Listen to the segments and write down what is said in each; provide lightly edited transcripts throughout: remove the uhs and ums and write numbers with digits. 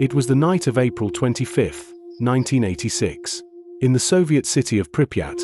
It was the night of April 25, 1986. In the Soviet city of Pripyat,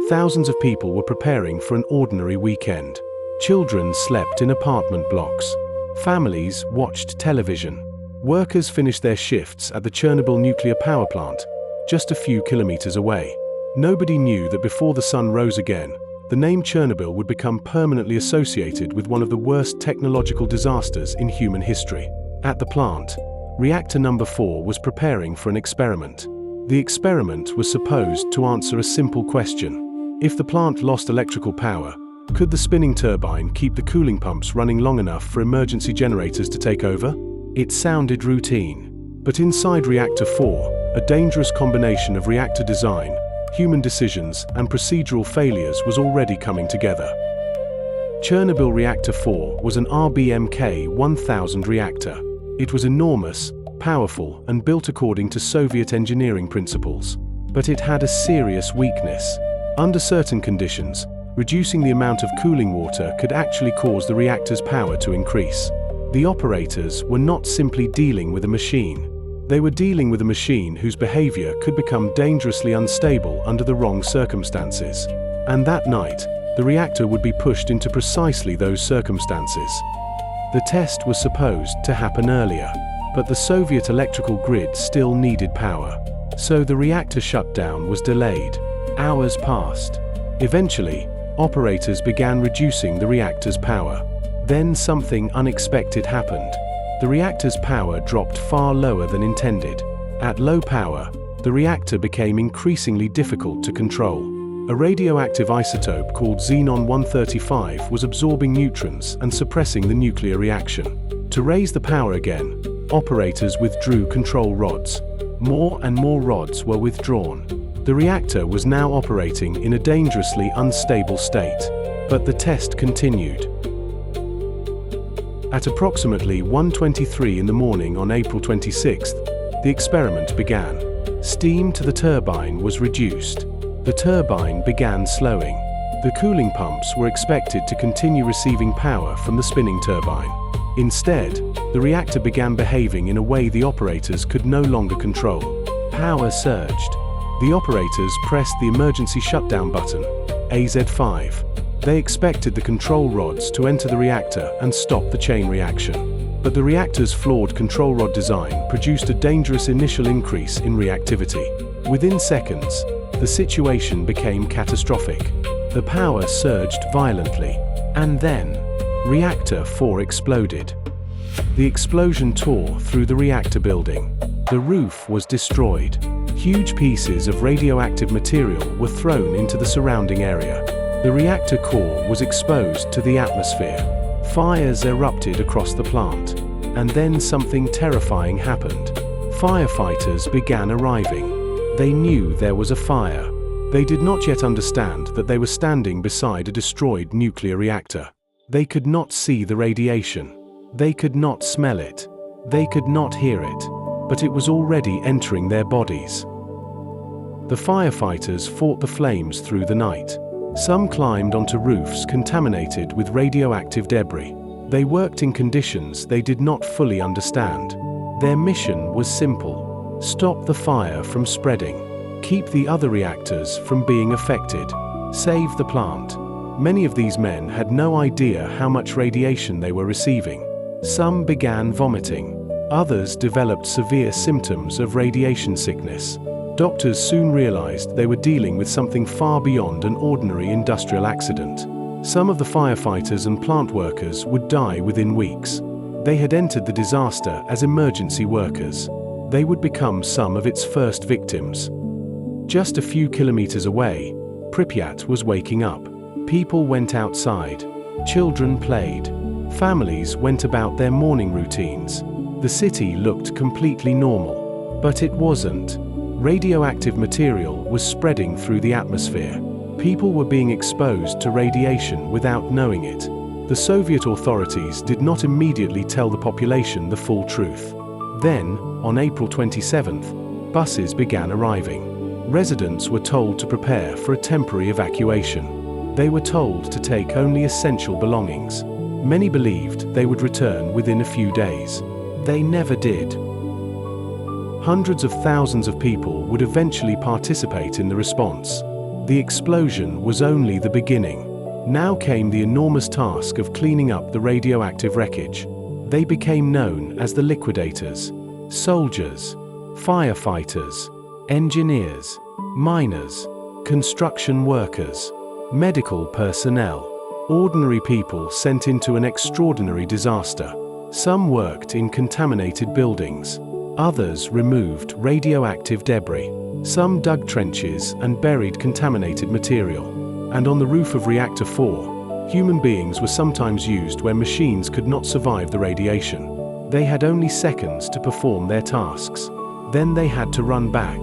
thousands of people were preparing for an ordinary weekend. Children slept in apartment blocks. Families watched television. Workers finished their shifts at the Chernobyl nuclear power plant, just a few kilometers away. Nobody knew that before the sun rose again, the name Chernobyl would become permanently associated with one of the worst technological disasters in human history. At the plant, Reactor number 4 was preparing for an experiment. The experiment was supposed to answer a simple question. If the plant lost electrical power, could the spinning turbine keep the cooling pumps running long enough for emergency generators to take over? It sounded routine. But inside Reactor 4, a dangerous combination of reactor design, human decisions, and procedural failures was already coming together. Chernobyl Reactor 4 was an RBMK 1000 reactor. It was enormous, powerful, and built according to Soviet engineering principles. But it had a serious weakness. Under certain conditions, reducing the amount of cooling water could actually cause the reactor's power to increase. The operators were not simply dealing with a machine. They were dealing with a machine whose behavior could become dangerously unstable under the wrong circumstances. And that night, the reactor would be pushed into precisely those circumstances. The test was supposed to happen earlier, but the Soviet electrical grid still needed power. So the reactor shutdown was delayed. Hours passed. Eventually, operators began reducing the reactor's power. Then something unexpected happened. The reactor's power dropped far lower than intended. At low power, the reactor became increasingly difficult to control. A radioactive isotope called xenon-135 was absorbing neutrons and suppressing the nuclear reaction. To raise the power again, operators withdrew control rods. More and more rods were withdrawn. The reactor was now operating in a dangerously unstable state. But the test continued. At approximately 1:23 in the morning on April 26th, the experiment began. Steam to the turbine was reduced. The turbine began slowing. The cooling pumps were expected to continue receiving power from the spinning turbine. Instead, the reactor began behaving in a way the operators could no longer control. Power surged. The operators pressed the emergency shutdown button, AZ5. They expected the control rods to enter the reactor and stop the chain reaction. But the reactor's flawed control rod design produced a dangerous initial increase in reactivity. Within seconds, the situation became catastrophic. The power surged violently. And then, Reactor 4 exploded. The explosion tore through the reactor building. The roof was destroyed. Huge pieces of radioactive material were thrown into the surrounding area. The reactor core was exposed to the atmosphere. Fires erupted across the plant. And then something terrifying happened. Firefighters began arriving. They knew there was a fire. They did not yet understand that they were standing beside a destroyed nuclear reactor. They could not see the radiation. They could not smell it. They could not hear it. But it was already entering their bodies. The firefighters fought the flames through the night. Some climbed onto roofs contaminated with radioactive debris. They worked in conditions they did not fully understand. Their mission was simple: stop the fire from spreading, keep the other reactors from being affected, save the plant. Many of these men had no idea how much radiation they were receiving. Some began vomiting. Others developed severe symptoms of radiation sickness. Doctors soon realized they were dealing with something far beyond an ordinary industrial accident. Some of the firefighters and plant workers would die within weeks. They had entered the disaster as emergency workers. They would become some of its first victims. Just a few kilometers away, Pripyat was waking up. People went outside. Children played. Families went about their morning routines. The city looked completely normal. But it wasn't. Radioactive material was spreading through the atmosphere. People were being exposed to radiation without knowing it. The Soviet authorities did not immediately tell the population the full truth. Then, on April 27th, buses began arriving. Residents were told to prepare for a temporary evacuation. They were told to take only essential belongings. Many believed they would return within a few days. They never did. Hundreds of thousands of people would eventually participate in the response. The explosion was only the beginning. Now came the enormous task of cleaning up the radioactive wreckage. They became known as the Liquidators. Soldiers, firefighters, engineers, miners, construction workers, medical personnel, ordinary people sent into an extraordinary disaster. Some worked in contaminated buildings. Others removed radioactive debris. Some dug trenches and buried contaminated material. And on the roof of Reactor 4, human beings were sometimes used where machines could not survive the radiation. They had only seconds to perform their tasks. Then they had to run back.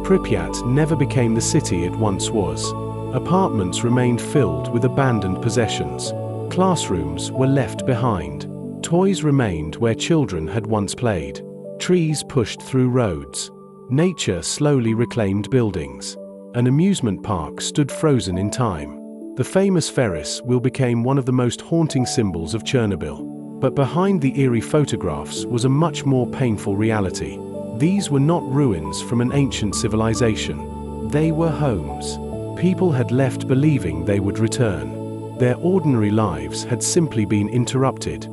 Pripyat never became the city it once was. Apartments remained filled with abandoned possessions. Classrooms were left behind. Toys remained where children had once played. Trees pushed through roads. Nature slowly reclaimed buildings. An amusement park stood frozen in time. The famous Ferris wheel became one of the most haunting symbols of Chernobyl. But behind the eerie photographs was a much more painful reality. These were not ruins from an ancient civilization. They were homes. People had left believing they would return. Their ordinary lives had simply been interrupted.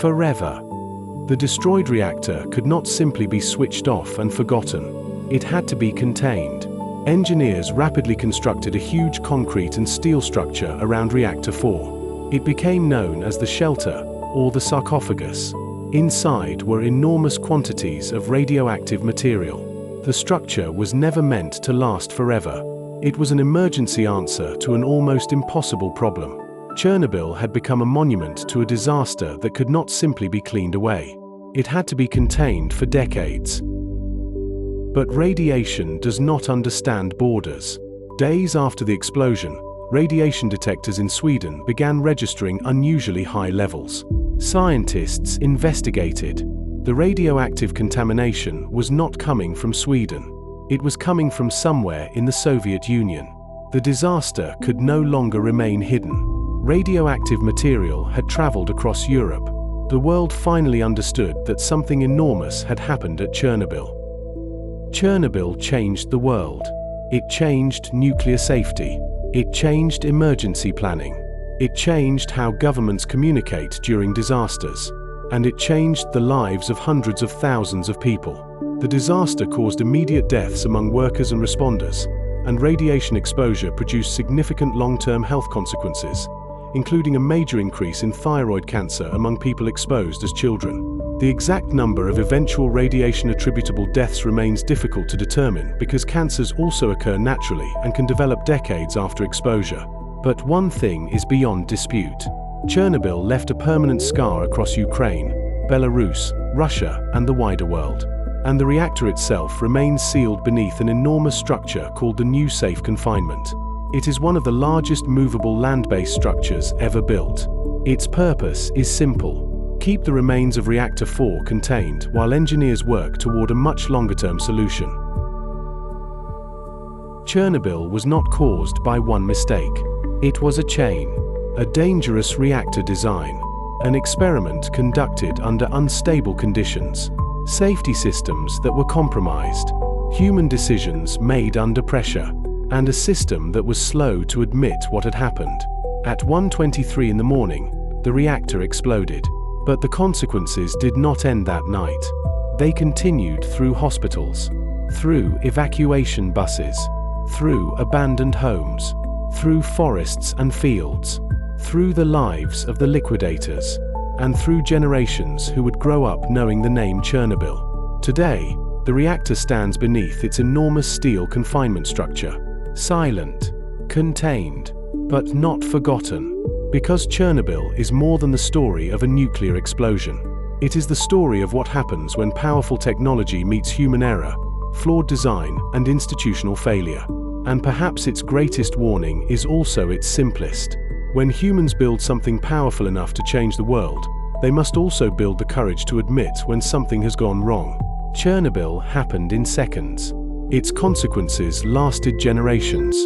Forever. The destroyed reactor could not simply be switched off and forgotten. It had to be contained. Engineers rapidly constructed a huge concrete and steel structure around Reactor 4. It became known as the shelter, or the sarcophagus. Inside were enormous quantities of radioactive material. The structure was never meant to last forever. It was an emergency answer to an almost impossible problem. Chernobyl had become a monument to a disaster that could not simply be cleaned away. It had to be contained for decades. But radiation does not understand borders. Days after the explosion, radiation detectors in Sweden began registering unusually high levels. Scientists investigated. The radioactive contamination was not coming from Sweden. It was coming from somewhere in the Soviet Union. The disaster could no longer remain hidden. Radioactive material had traveled across Europe. The world finally understood that something enormous had happened at Chernobyl. Chernobyl changed the world. It changed nuclear safety. It changed emergency planning. It changed how governments communicate during disasters. And it changed the lives of hundreds of thousands of people. The disaster caused immediate deaths among workers and responders, and radiation exposure produced significant long-term health consequences, including a major increase in thyroid cancer among people exposed as children. The exact number of eventual radiation-attributable deaths remains difficult to determine because cancers also occur naturally and can develop decades after exposure. But one thing is beyond dispute. Chernobyl left a permanent scar across Ukraine, Belarus, Russia, and the wider world. And the reactor itself remains sealed beneath an enormous structure called the New Safe Confinement. It is one of the largest movable land-based structures ever built. Its purpose is simple: keep the remains of Reactor 4 contained while engineers work toward a much longer-term solution. Chernobyl was not caused by one mistake. It was a chain, a dangerous reactor design, an experiment conducted under unstable conditions, safety systems that were compromised, human decisions made under pressure, and a system that was slow to admit what had happened. At 1:23 in the morning, the reactor exploded. But the consequences did not end that night. They continued through hospitals, through evacuation buses, through abandoned homes, through forests and fields, through the lives of the liquidators, and through generations who would grow up knowing the name Chernobyl. Today, the reactor stands beneath its enormous steel confinement structure. Silent, contained, but not forgotten. Because Chernobyl is more than the story of a nuclear explosion. It is the story of what happens when powerful technology meets human error, flawed design, and institutional failure. And perhaps its greatest warning is also its simplest. When humans build something powerful enough to change the world, they must also build the courage to admit when something has gone wrong. Chernobyl happened in seconds. Its consequences lasted generations.